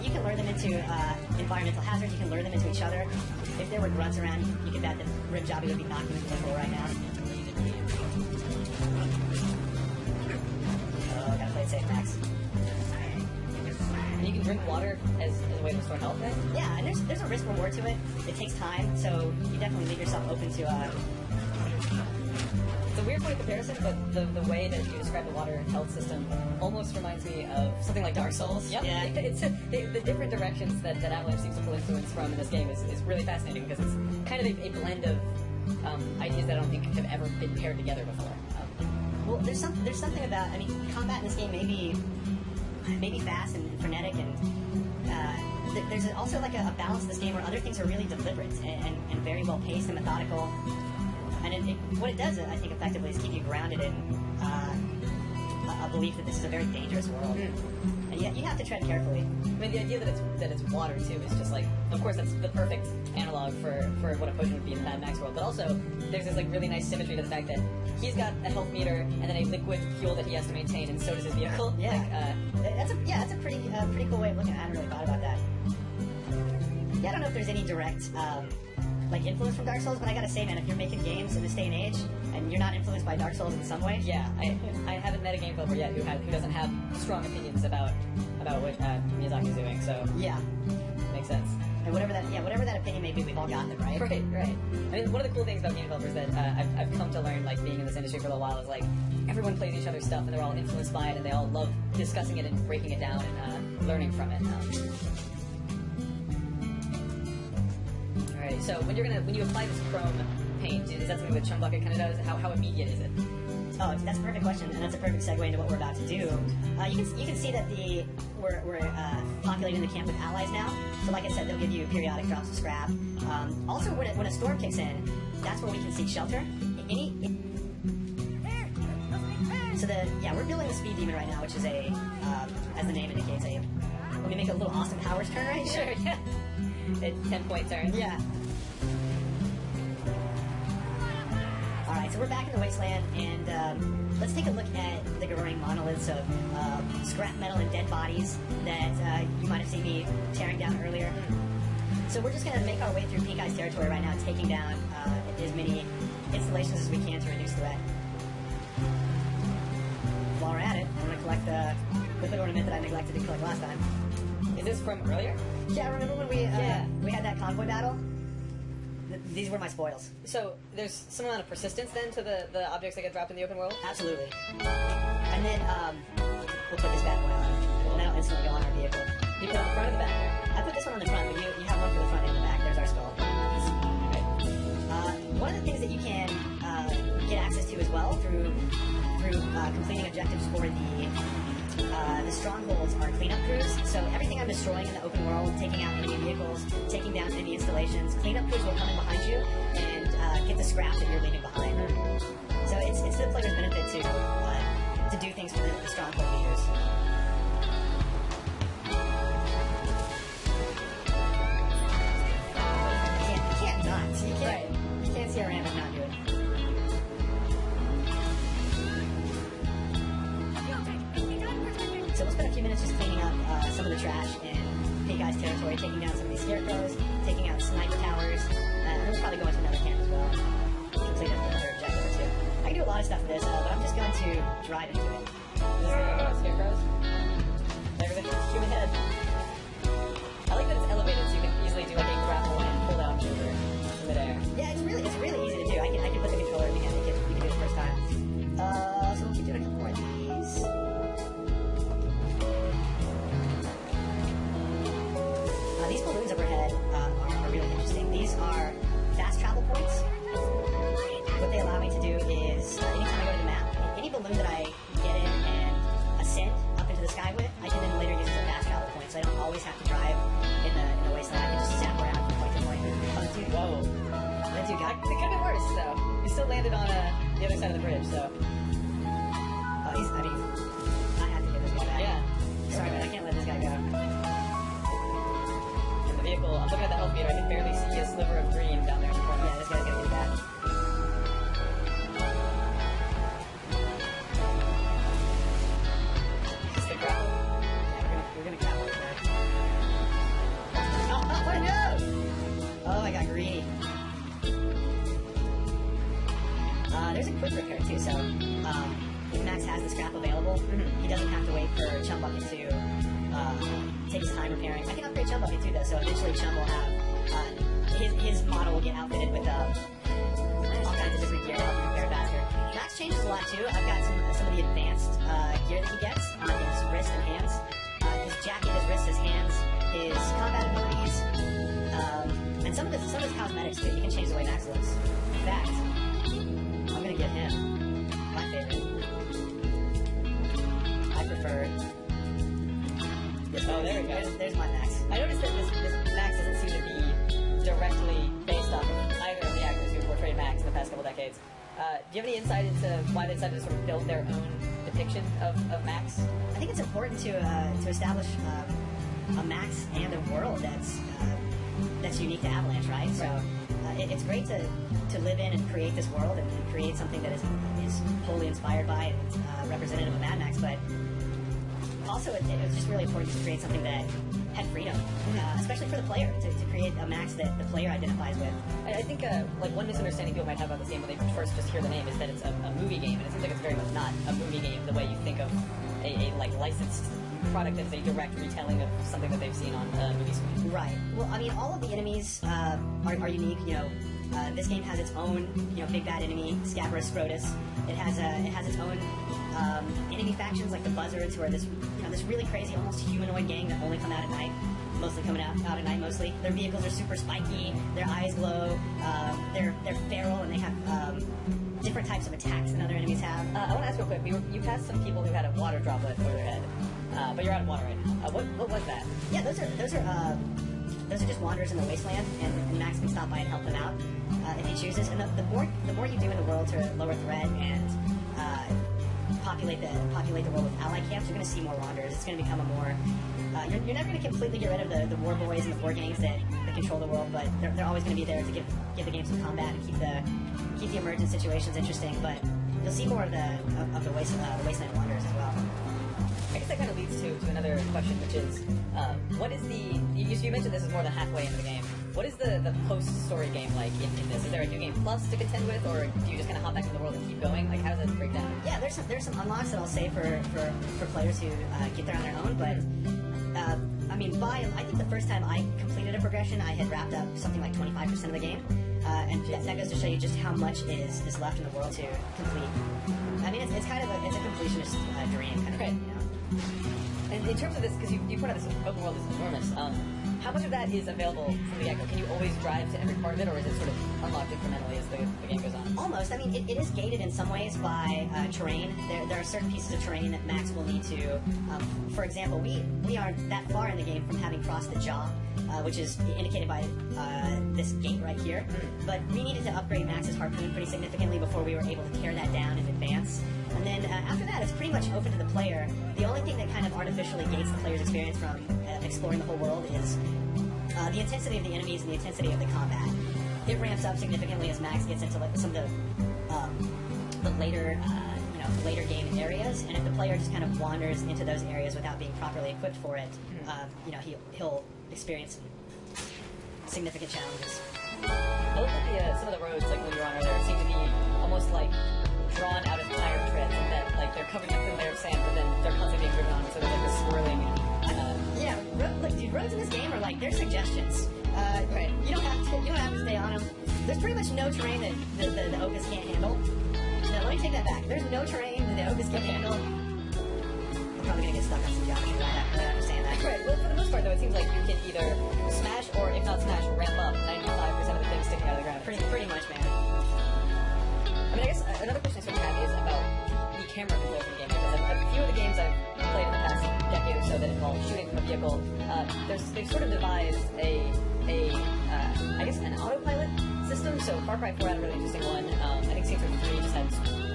you can lure them into environmental hazards. You can lure them into each other. If there were grunts around, you could bet that Ribjobby would be knocking into the floor right now. Oh, gotta play it safe, Max. And you can drink water as a way to restore health, right? Yeah, and there's a risk reward to it. It takes time, so you definitely leave yourself open to. It's a weird point of comparison, but the way that you describe the water health system almost reminds me of something like Dark Souls. Yep. Yeah. It's the different directions that Avalanche seems to pull influence from in this game is really fascinating because it's kind of a blend of ideas that I don't think have ever been paired together before. Well, there's something about, I mean, combat in this game may be fast and frenetic, and there's also like a balance in this game where other things are really deliberate and very well paced and methodical. And what it does, I think, effectively is keep you grounded in a belief that this is a very dangerous world. And yet you have to tread carefully. I mean, the idea that it's water too is just like, of course, that's the perfect analog for what a potion would be in the Mad Max world. But also, there's this like really nice symmetry to the fact that he's got a health meter and then a liquid fuel that he has to maintain, and so does his vehicle. Yeah, that's a pretty cool way of looking at it. I hadn't really thought about that. Yeah, I don't know if there's any direct like influence from Dark Souls, but I gotta say, man, if you're making games in this day and age and you're not influenced by Dark Souls in some way, yeah, I haven't met a game developer yet who doesn't have strong opinions about what Miyazaki's doing. So yeah, makes sense. And whatever that opinion may be, we've all got them, right? Right. I mean, one of the cool things about game developers that I've come to learn, like being in this industry for a little while, is like everyone plays each other's stuff and they're all influenced by it and they all love discussing it and breaking it down and learning from it. Alright, so when you apply this chrome paint, is that something that Chumbucket kind of does? How immediate is it? Oh, that's a perfect question, and that's a perfect segue into what we're about to do. You can see that we're populating the camp with allies now. So, like I said, they'll give you periodic drops of scrap. Also, when a storm kicks in, that's where we can seek shelter. We're building the Speed Demon right now, which is as the name indicates, let me make a little Austin Powers turn right here. Sure, yeah. 10-point turn. Yeah. Alright, so we're back in the Wasteland, and let's take a look at the growing monoliths of scrap metal and dead bodies that you might have seen me tearing down earlier. So we're just going to make our way through Pink Eye's territory right now, taking down as many installations as we can to reduce threat. While we're at it, I'm going to collect the Whippet Ornament that I neglected to collect last time. Is this from earlier? Yeah, remember when we had that convoy battle? These were my spoils. So there's some amount of persistence then to the objects that get dropped in the open world? Absolutely. And then we'll put this bad boy on, and that'll instantly go on our vehicle. You put it on the front or the back? I put this one on the front, but you have one for the front and the back. There's our skull. Okay. One of the things that you can get access to as well through completing objectives for the strongholds are cleanup crews. So everything I'm destroying in the open world, taking out enemy vehicles, taking down enemy installations, cleanup crews will come in behind you and get the scrap that you're leaving behind. So it's to the player's benefit to do things for the stronghold leaders. You can't not. You can't see a ramp and not do it. So we'll spend a few minutes just cleaning up some of the trash in Pink Eye's territory, taking down some of these scarecrows, taking out sniper towers, and we'll probably go into another camp as well. Complete another objective or two. I can do a lot of stuff with this, but I'm just going to drive into it. Scarecrows? There's a human head. I like that it's elevated so you can easily do like a grapple and pull down over midair. Yeah, it's really easy to do. I can put the controller in the hand. You can do it the first time. So we'll keep doing a couple more of these. These balloons overhead are really interesting. These are fast travel points. What they allow me to do is, anytime I go to the map, any balloon that I get in and ascend up into the sky with, I can then later use as a fast travel point, so I don't always have to drive in the wasteland. I can just zap around from point to point. Oh, dude, whoa. That dude got... It could have been worse, though. You still landed on the other side of the bridge, so... I have to get this guy back. Yeah. Sorry, man, I can't let this guy go. Vehicle. I'm looking at the health meter. I can barely see a sliver of green down there in the corner. Yeah, this guy's gonna get back. Is the grapple? Yeah, we're gonna grapple this guy. He doesn't have to wait for Chum Bucket to take his time repairing. I can upgrade Chum Bucket too, though, so eventually Chum will have his model will get outfitted with all kinds of different gear to help him repair faster. Max changes a lot too. I've got some of the advanced gear that he gets on his wrist and hands. His jacket, his wrist, his hands, his combat abilities, and some of his cosmetics too. He can change the way Max looks. In fact, I'm gonna get him my favorite. I prefer. Oh, there we go. There's my Max. I noticed that this Max doesn't seem to be directly based off of either of the actors who portrayed Max in the past couple decades. Do you have any insight into why they decided to sort of build their own depiction of Max? I think it's important to establish a Max and a world that's unique to Avalanche, right? So it's great to live in and create this world and create something that is wholly inspired by and representative of Mad Max, but also it was just really important to create something that had freedom, especially for the player, to create a Max that the player identifies with. I think like one misunderstanding people might have about this game when they first just hear the name is that it's a movie game, and it seems like it's very much not a movie game the way you think of a like licensed product that's a direct retelling of something that they've seen on a movie screen. Right. Well, I mean, all of the enemies are unique. You know, this game has its own big bad enemy, Scabrous Scrotus. It has its own enemy factions like the Buzzards, who are this really crazy, almost humanoid gang that only come out at night. Mostly coming out at night, mostly. Their vehicles are super spiky, their eyes glow, they're feral, and they have different types of attacks than other enemies have. I want to ask real quick, you passed some people who had a water droplet over their head, but you're out of water right now. What was that? Yeah, those are just wanderers in the wasteland, and Max can stop by and help them out if he chooses. And the more you do in the world to lower threat and populate the world with ally camps, you're going to see more wanderers. It's going to become a more you're never going to completely get rid of the war boys and the war gangs that control the world, but they're always going to be there to give the game some combat and keep the emergent situations interesting. But you'll see more of the wasteland wanderers as well. I guess that kind of leads to another question, which is, what is you mentioned this is more than halfway into the game. What is the post-story game like in this? Is there a new game plus to contend with, or do you just kind of hop back in the world and keep going? Like, how does that break down? Yeah, there's some unlocks that I'll say for players who get there on their own, but I mean, I think the first time I completed a progression, I had wrapped up something like 25% of the game, and that goes to show you just how much is left in the world to complete. I mean, it's kind of a completionist dream kind of thing, you know. And in terms of this, because you point out this open world is enormous, how much of that is available from the get-go? Can you always drive to every part of it, or is it sort of unlocked incrementally as the game goes on? Almost. I mean, it is gated in some ways by terrain. There are certain pieces of terrain that Max will need to. For example, we aren't that far in the game from having crossed the jaw, which is indicated by this gate right here. But we needed to upgrade Max's harpoon pretty significantly before we were able to tear that down in advance. And then after that, it's pretty much open to the player. The only thing that kind of artificially gates the player's experience from exploring the whole world is the intensity of the enemies and the intensity of the combat. It ramps up significantly as Max gets into like some of the later later game areas, and if the player just kind of wanders into those areas without being properly equipped for it, he'll experience significant challenges. I looked at some of the roads, like when you're on there, seem to be almost like drawn out of tire treads, and that like they're covered in a thin layer of sand, but then they're constantly being driven on, so there's like this swirling. Roads in this game are like they're suggestions. Right. You don't have to stay on them. There's pretty much no terrain that the Opus can't handle. No, let me take that back. There's no terrain that the Opus can't handle. I'm probably gonna get stuck on some geometry right after saying that. Right. Well, for the most part, though, it seems like you can either smash or, if not smash, ramp up 95% of the things sticking out of the ground. Pretty much, man. I mean, I guess another question I sort of have is about the camera controls in the game, because a few of the games I've played in the past decade or so that involve shooting from a vehicle, they've sort of devised I guess an autopilot system. So Far Cry 4 had a really interesting one. I think Saints Row 3 just had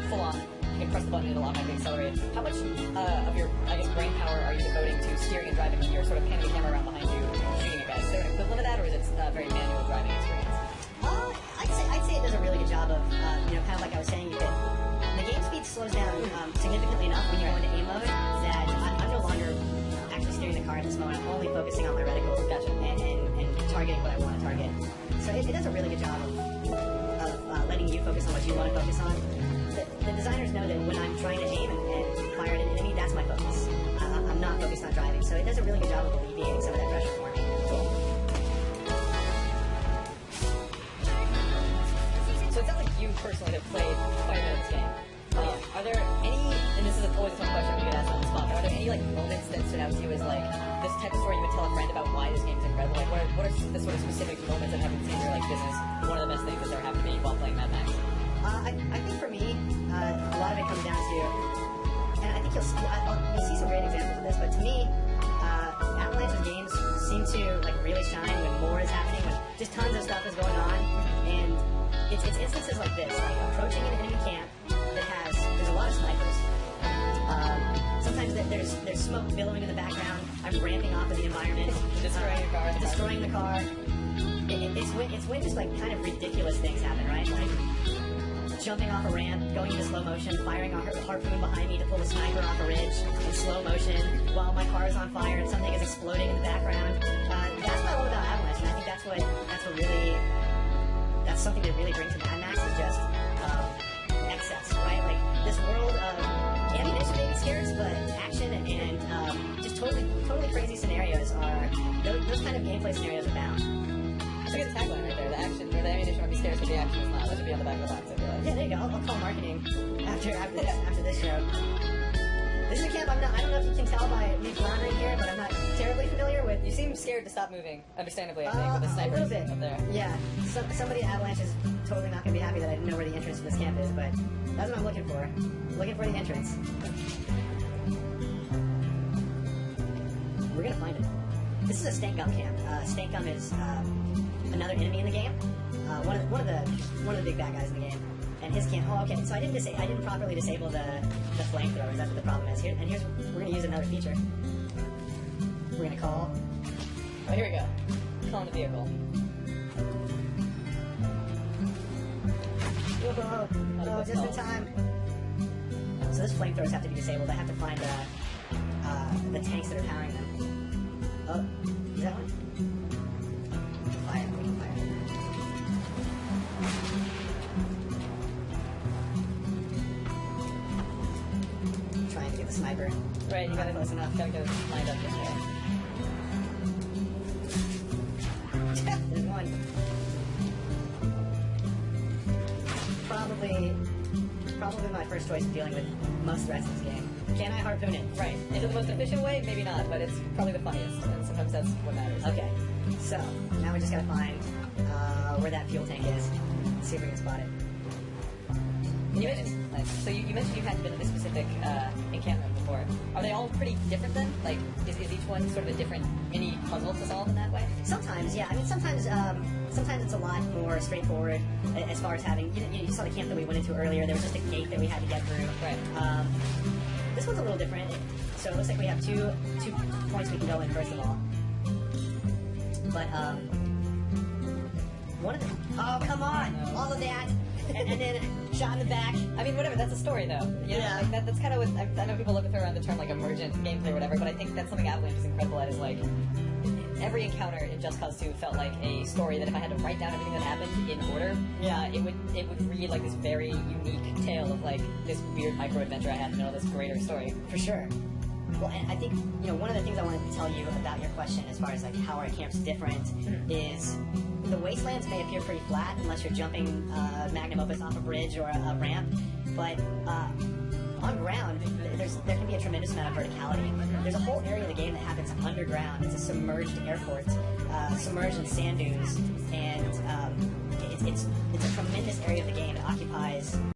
full on. You can press the button and it'll automatically accelerate. How much of your, I guess, brain power are you devoting to steering and driving when you're sort of panning the camera around behind you, shooting at guys? Is there an equivalent of that, or is it a very manual driving experience? I'd say it does a really good job of, kind of like I was saying, the game speed slows down significantly enough when you're into aim mode that I'm no longer actually steering the car at this moment. I'm only focusing on my reticle and targeting what I want to target. So it does a really good job of letting you focus on what you want to focus on. The designers know that when I'm trying to aim and fire fired an enemy, that's my focus. I'm not focused on driving, so it does a really good job of alleviating some of that pressure for me. So it sounds like you personally have played quite a bit of this game. Are there any, and this is always a fun question we get asked on the spot, but are there any like moments that stood out to you as like this type of story you would tell a friend about why this game is incredible? Like what are the sort of specific moments that happen to you in your like business? One of the best things that's ever happened to me while playing Mad Max? I think for me, a lot of it comes down to, and I think you'll see some great examples of this, but to me, Avalanche's games seem to like really shine when more is happening, when just tons of stuff is going on, and it's instances like this, like approaching an enemy camp that there's a lot of snipers. Sometimes there's smoke billowing in the background. I'm ramping off of the environment, Destroying your car. destroying the car. It's when just like kind of ridiculous things happen, right? Like jumping off a ramp, going into slow motion, firing a harpoon behind me to pull the sniper off a ridge in slow motion while my car is on fire and something is exploding in the background. That's what I love about Avalanche, and I think that's something to really bring to Mad Max is just excess, right? Like this world of ammunition maybe scarce, but action and just totally crazy scenarios are those kind of gameplay scenarios are bound. That's a good tagline right there. The action or the ammunition might be scarce, but the action is not. That should be on the back of the box, I feel like. Yeah, there you go. I'll call marketing after this show. This is a camp I don't know if you can tell by me floundering here, but I'm not terribly familiar with. You seem scared to stop moving, understandably, I think, with the A snipers little bit. up there. Yeah. Somebody at Avalanche is totally not going to be happy that I didn't know where the entrance to this camp is, but that's what I'm looking for. Looking for the entrance. We're going to find it. This is a Stank Gum camp. Stank Gum is another enemy in the game. One of the big bad guys in the game. And his camp. Oh, okay. So I didn't properly disable the flamethrowers. That's what the problem is. We're going to use another feature. We're going to call. Oh, here we go. Calling the vehicle. Whoa, oh, just in time. So those flamethrowers have to be disabled. I have to find the tanks that are powering them. Oh, is that one? Fire, we can fire. Trying to get the sniper. Right, you Not gotta close enough. Gotta get it lined up this way. There's one. Probably my first choice in dealing with most threats in this game. Can I harpoon it? Right. Is it the most efficient way? Maybe not, but it's probably the funniest, and sometimes that's what matters. Okay. So now we just gotta find where that fuel tank is. See if we can spot it. You mentioned, so you mentioned you hadn't been in this specific encampment before. Are they all pretty different then? Like, is each one sort of a different mini puzzle to solve in that way? Sometimes, yeah. I mean, sometimes it's a lot more straightforward as far as having. You saw the camp that we went into earlier. There was just a gate that we had to get through. Right. This one's a little different. So it looks like we have two points we can go in first of all. But one of them. Oh, come on! All of that, and then shot in the back. I mean, whatever. That's a story, though. You know, Yeah. like that's kind of what I know. People throw around the term like emergent gameplay or whatever, but I think that's something Avalanche is incredible at. Is like every encounter in Just Cause 2 felt like a story that if I had to write down everything that happened in order, it would read like this very unique tale of like this weird micro adventure I had in the middle of this greater story. For sure. Well, and I think, one of the things I wanted to tell you about your question as far as like how our camp's different is the wastelands may appear pretty flat unless you're jumping magnum opus off a bridge or a ramp, but on ground, there can be a tremendous amount of verticality. There's a whole area of the game that happens underground. It's a submerged airport, submerged in sand dunes, and it's a tremendous area of the game. It occupies